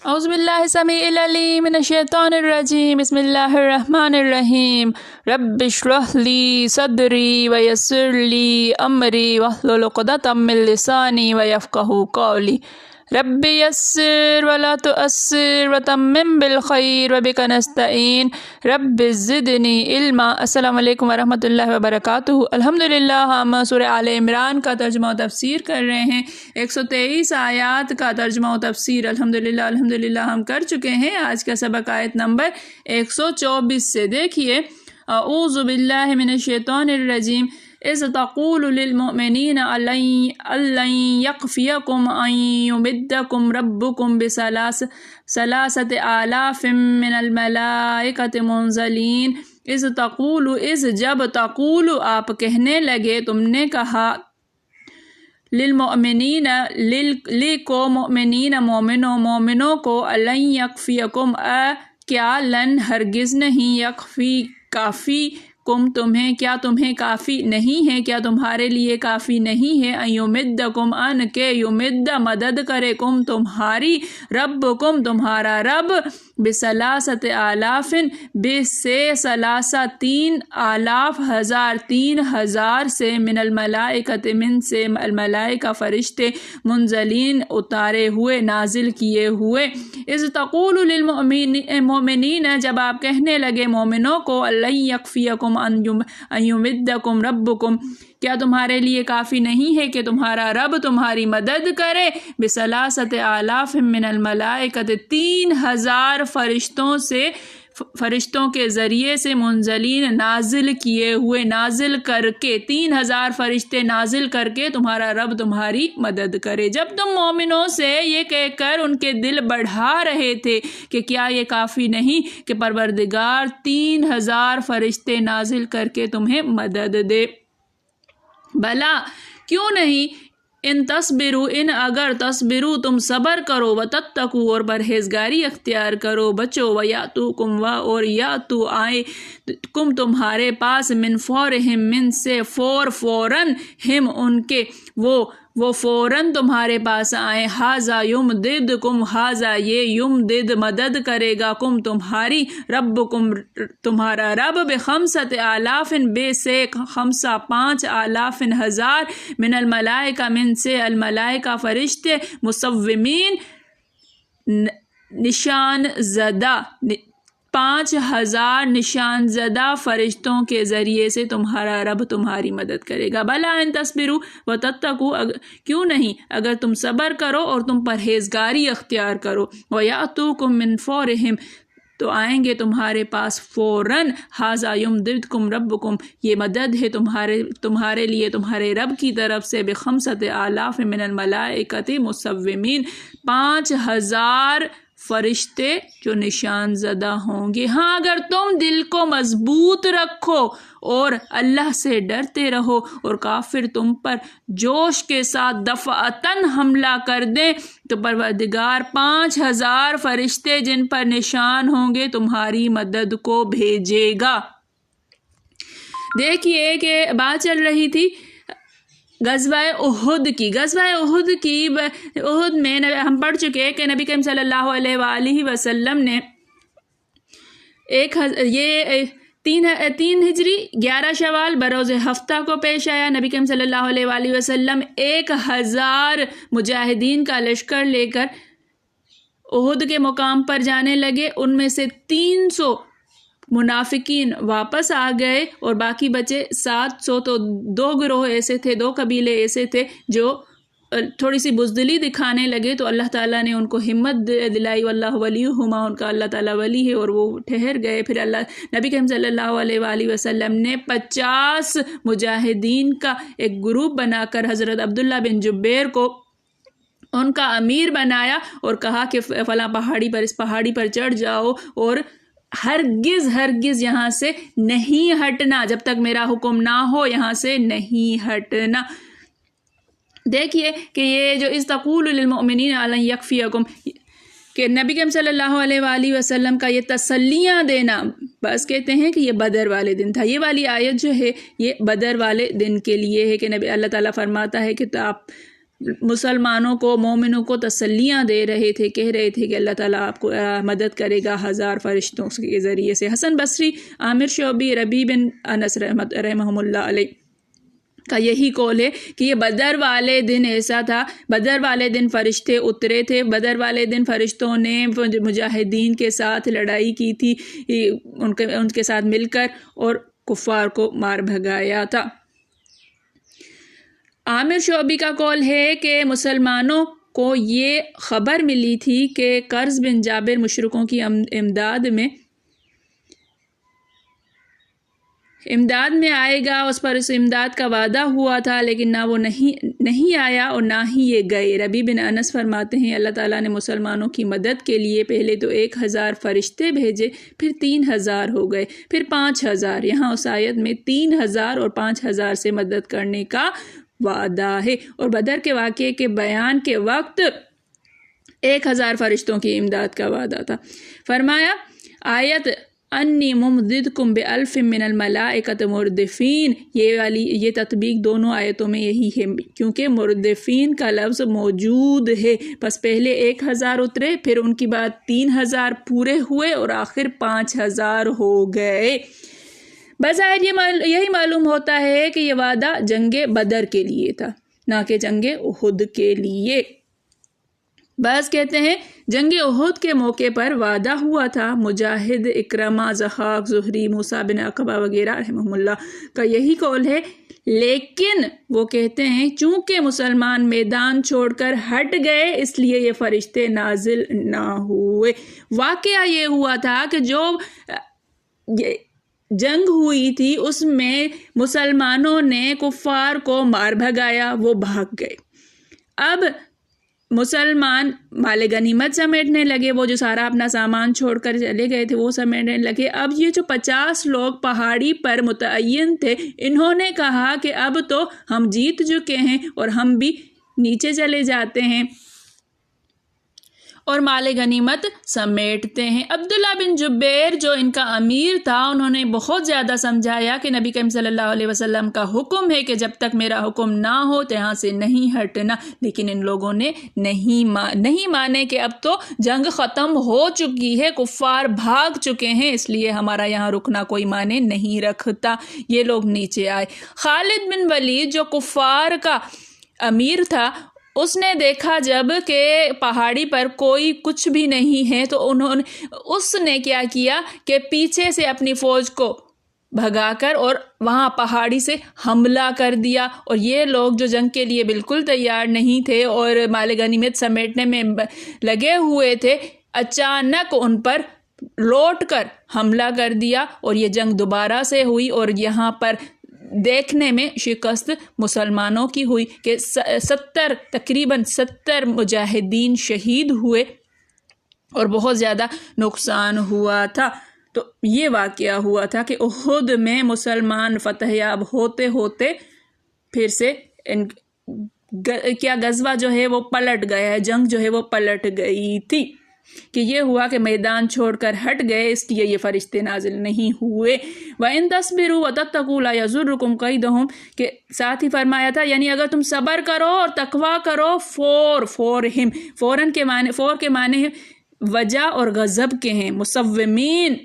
اعوذ باللہ السمیع العلیم من الشیطان الرجیم بسم اللہ الرحمن الرحیم رب اشرح لی صدری ویسر لی امری واحلل عقدۃ من لسانی ویفقہوا قولی رب یسر ولا تؤثر وتمم بالخیر وبک نستعین رب زدنی علما۔ السلام علیکم ورحمۃ اللہ وبرکاتہ۔ الحمدللہ ہم سورہ آل عمران کا ترجمہ و تفسیر کر رہے ہیں۔ 123 آیات کا ترجمہ و تفسیر الحمدللہ ہم کر چکے ہیں۔ آج کا سبق آیت نمبر 124 سے دیکھیے، اعوذ باللہ من الشیطان الرجیم اذ تقول للمؤمنین لن یکفیکم ان یمدکم ربکم بثلاثۃ آلاف من الملائکۃ منزلین۔ اذ تقول، اذ جب، تقول آپ کہنے لگے، تم نے کہا، للمؤمنین کو مومنین مومنوں کو، لن یکفیکم کیا، لن ہرگز نہیں، یکفی کافی، کم تمہیں کیا، تمہیں کافی نہیں ہے، کیا تمہارے لیے کافی نہیں ہے، یمدکم ان کے، یمد مدد کرے، کم تمہاری، ربکم تمہارا رب، بثلاثۃ آلاف سے ثلاثہ 3,000 3,000 سے، من الملائکۃ من سے الملائکہ فرشتے، منزلین اتارے ہوئے، نازل کیے ہوئے۔ اذ تقول للمؤمنین جب آپ کہنے لگے مومنوں کو، لن یکفیکم ان یمدکم ربکم کیا تمہارے لیے کافی نہیں ہے کہ تمہارا رب تمہاری مدد کرے، بثلاثۃ آلاف من الملائکۃ 3,000 فرشتوں کے ذریعے سے، منزلین نازل کیے ہوئے، نازل کر کے، 3,000 فرشتے نازل کر کے تمہارا رب تمہاری مدد کرے۔ جب تم مومنوں سے یہ کہہ کر ان کے دل بڑھا رہے تھے کہ کیا یہ کافی نہیں کہ پروردگار 3,000 فرشتے نازل کر کے تمہیں مدد دے، بھلا کیوں نہیں، ان تصبروا، ان اگر تصبروا تم صبر کرو، وتتقوا اور پرہیزگاری اختیار کرو، بچو، ویاتوکم اور یاتو آئے کم تمہارے پاس، من فورہم من سے، فوراً، ہم ان کے، وہ فوراً تمہارے پاس آئیں، ھذا یمددکم، ھذا یہ، یمدد مدد کرے گا، کم تمہاری، ربکم تمہارا رب، بخمسۃ آلاف بے سے، خمسہ 5,000 1,000، من الملائکہ من سے الملائکہ فرشتے، مصومین نشان زدہ، 5,000 نشان زدہ فرشتوں کے ذریعے سے تمہارا رب تمہاری مدد کرے گا، بھلا ان تصبروا وتتقوا کیوں نہیں اگر تم صبر کرو اور تم پرہیزگاری اختیار کرو، ویاتوکم من فورہم تو آئیں گے تمہارے پاس فوراً، ھذا یمددکم ربکم یہ مدد ہے تمہارے لیے تمہارے رب کی طرف سے، بخمسۃ آلاف من الملائکۃ مصومین 5,000 فرشتے جو نشان زدہ ہوں گے۔ ہاں اگر تم دل کو مضبوط رکھو اور اللہ سے ڈرتے رہو اور کافر تم پر جوش کے ساتھ دفعتاً حملہ کر دیں تو پروردگار 5,000 فرشتے جن پر نشان ہوں گے تمہاری مدد کو بھیجے گا۔ دیکھیے کہ بات چل رہی تھی غزوہ احد کی احد میں ہم پڑھ چکے کہ نبی کریم صلی اللہ علیہ وآلہ وسلم نے 3 ہجری 11 شوال بروز ہفتہ کو پیش آیا۔ نبی کریم صلی اللہ علیہ وآلہ وسلم 1,000 مجاہدین کا لشکر لے کر احد کے مقام پر جانے لگے، ان میں سے 300 منافقین واپس آ گئے اور باقی بچے 700۔ تو 2 گروہ ایسے تھے، 2 قبیلے ایسے تھے جو تھوڑی سی بزدلی دکھانے لگے، تو اللہ تعالیٰ نے ان کو ہمت دلائی، واللہ ولیہما، ان کا اللہ تعالیٰ ولی ہے، اور وہ ٹھہر گئے۔ پھر نبی کریم صلی اللہ علیہ وآلہ وسلم نے 50 مجاہدین کا ایک گروپ بنا کر حضرت عبداللہ بن جبیر کو ان کا امیر بنایا اور کہا کہ فلاں پہاڑی پر، اس پہاڑی پر چڑھ جاؤ اور ہرگز یہاں سے نہیں ہٹنا، جب تک میرا حکم نہ ہو یہاں سے نہیں ہٹنا۔ دیکھیے کہ یہ جو اذ تقول للمؤمنین لن یکفیکم کہ نبی کریم صلی اللہ علیہ وآلہ وسلم کا یہ تسلیاں دینا، بس کہتے ہیں کہ یہ بدر والے دن تھا۔ یہ والی آیت جو ہے یہ بدر والے دن کے لیے ہے کہ اللہ تعالیٰ فرماتا ہے کہ آپ मुसलमानों को, मोमिनों को तसल्लियाँ दे रहे थे, कह रहे थे कि अल्लाह ताला आपको मदद करेगा 1000 फरिश्तों के ज़रिए से। हसन बसरी, आमिर शोबी, रबी बिन अनस रहमहुल्लाह अलैह का यही कौल है कि ये बदर वाले दिन ऐसा था, बदर वाले दिन फरिश्ते उतरे थे, बदर वाले दिन फरिश्तों ने मुजाहिदीन के साथ लड़ाई की थी, उनके साथ मिलकर, और कुफ़ार को मार भगाया था। आमिर शोबी का कौल है कि मुसलमानों को ये ख़बर मिली थी कि कर्ज़ बिन जाबिर मुशरिकों की इमदाद में आएगा, उस पर उस इमदाद का वादा हुआ था, लेकिन ना वो नहीं आया और ना ही ये गए। रबी बिन अनस फरमाते हैं अल्लाह ताला ने मुसलमानों की मदद के लिए पहले तो 1000 फरिश्ते भेजे, फिर 3000 हो गए, फिर 5000। यहाँ उस आयत में 3000 और 5000 से मदद करने का वादा है। और बदर के वाक़े के बयान के वक्त 1000 फरिश्तों की इमदाद का वादा था। फरमाया आयत अन्नी मुमदिदकुम बिअल्फिन मिनल मलाइकत मुर्दिफीन, ये तत्बीक दोनों आयतों में यही है, क्योंकि मुर्दिफीन का लफ्ज़ मौजूद है। बस पहले 1000 उतरे, फिर उनकी बाद 3000 पूरे हुए और आखिर 5000 हो गए। बज़ाहिर यही मालूम होता है कि ये वादा जंगे बदर के लिए था, ना कि जंगे उहुद के लिए। बस कहते हैं जंग उहुद के मौके पर वादा हुआ था। मुजाहिद, इकरमा, ज़हाक, ज़ुहरी, मूसा बिन अक़बा वगैरह रहमहुल्लाह का यही कौल है, लेकिन वो कहते हैं चूँकि मुसलमान मैदान छोड़कर हट गए इसलिए ये फरिश्ते नाजिल ना हुए। वाक़या ये हुआ था कि जो जंग हुई थी उसमें मुसलमानों ने कुफ़ार को मार भगाया, वो भाग गए। अब मुसलमान माले गनीमत समेटने लगे, वो जो सारा अपना सामान छोड़कर चले गए थे वो समेटने लगे। अब ये जो 50 लोग पहाड़ी पर मुतय्यन थे, इन्होंने कहा कि अब तो हम जीत चुके हैं और हम भी नीचे चले जाते हैं और माले गनीमत समेटते हैं। अब्दुल्ला बिन जुबैर जो इनका अमीर था, उन्होंने बहुत ज़्यादा समझाया कि नबी करीम सल्लल्लाहु अलैहि वसल्लम का हुक्म है कि जब तक मेरा हुक्म ना हो तो यहाँ से नहीं हटना, लेकिन इन लोगों ने नहीं माने कि अब तो जंग ख़त्म हो चुकी है, कुफ़ार भाग चुके हैं, इसलिए हमारा यहाँ रुकना कोई माने नहीं रखता। ये लोग नीचे आए। खालिद बिन वलीद जो कुफ़ार का अमीर था, उसने देखा जब कि पहाड़ी पर कोई कुछ भी नहीं है तो उसने क्या किया कि पीछे से अपनी फ़ौज को भगाकर और वहाँ पहाड़ी से हमला कर दिया। और ये लोग जो जंग के लिए बिल्कुल तैयार नहीं थे और माल गनीमत समेटने में लगे हुए थे, अचानक उन पर लौट कर हमला कर दिया और ये जंग दोबारा से हुई। और यहाँ पर देखने में शिकस्त मुसलमानों की हुई कि तकरीबन 70 मुजाहिदीन शहीद हुए और बहुत ज़्यादा नुकसान हुआ था। तो ये वाक़या हुआ था कि उहुद में मुसलमान फतहयाब होते होते फिर से गज़वा जो है वो पलट गया है, जंग जो है वो पलट गई थी कि ये हुआ कि मैदान छोड़कर हट गए, इसलिए ये फरिश्ते नाजिल नहीं हुए। व इन तस्बिरु व तत्तक़ू ला यज़ुर्रुकुम कैदहुम के साथ ही फरमाया था, यानी अगर तुम सब्र करो और तकवा करो, फ़ौर के माने वजह और गज़ब के हैं, मुसव्विमीन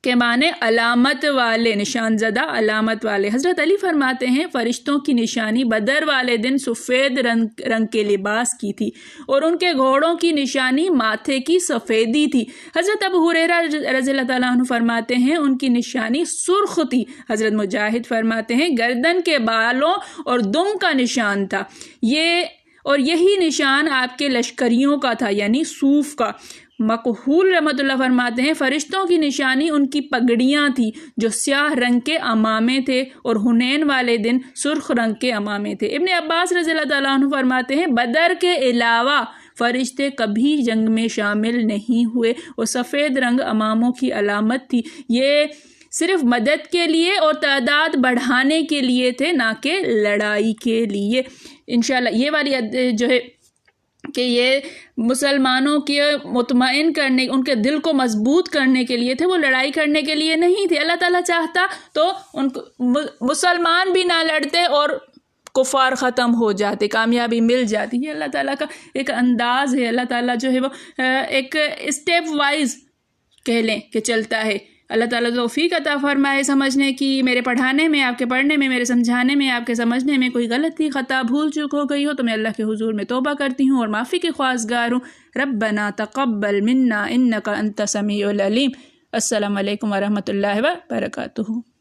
के माने अलामत वाले, निशानज़दा अलामत वाले। हज़रत अली फरमाते हैं फरिश्तों की निशानी बदर वाले दिन सफ़ेद रंग के लिबास की थी और उनके घोड़ों की निशानी माथे की सफ़ेदी थी। हज़रत अबू हुरैरा रज़ियल्लाहु ताला अन्हु फरमाते हैं उनकी निशानी सुर्ख थी। हज़रत मुजाहिद फरमाते हैं गर्दन के बालों और दुम का निशान था यही निशान आपके लश्करियों का था, यानी सूफ का। मकहूल रहमतुल्लाह फरमाते हैं फरिश्तों की निशानी उनकी पगड़ियाँ थी जो स्याह रंग के अमामे थे और हुनैन वाले दिन सुर्ख रंग के अमामे थे। इब्ने अब्बास रज़ियल्लाहु ताला अन्हु फरमाते हैं बदर के अलावा फरिश्ते कभी जंग में शामिल नहीं हुए और सफ़ेद रंग अमामों की अलामत थी। ये सिर्फ मदद के लिए और तादाद बढ़ाने के लिए थे, ना कि लड़ाई के लिए। इंशाल्लाह ये वाली जो है कि ये मुसलमानों के मुतमईन करने, उनके दिल को मजबूत करने के लिए थे, वो लड़ाई करने के लिए नहीं थे। अल्लाह ताला चाहता तो उनको मुसलमान भी ना लड़ते और کفار ختم ہو جاتے، کامیابی مل جاتی. یہ اللہ تعالیٰ کا ایک انداز ہے. اللہ تعالیٰ جو ہے وہ ایک اسٹیپ وائز کہہ لیں کہ چلتا ہے. اللہ تعالیٰ توفیق عطا فرمائے سمجھنے کی. میرے پڑھانے میں، آپ کے پڑھنے میں، میرے سمجھانے میں، آپ کے سمجھنے میں کوئی غلطی، خطا، بھول چوک ہو گئی ہو تو میں اللہ کے حضور میں توبہ کرتی ہوں اور معافی کی خواستگار ہوں. ربنا تقبل منا انک انت سمیع العلیم. السلام علیکم ورحمۃ اللہ وبرکاتہ.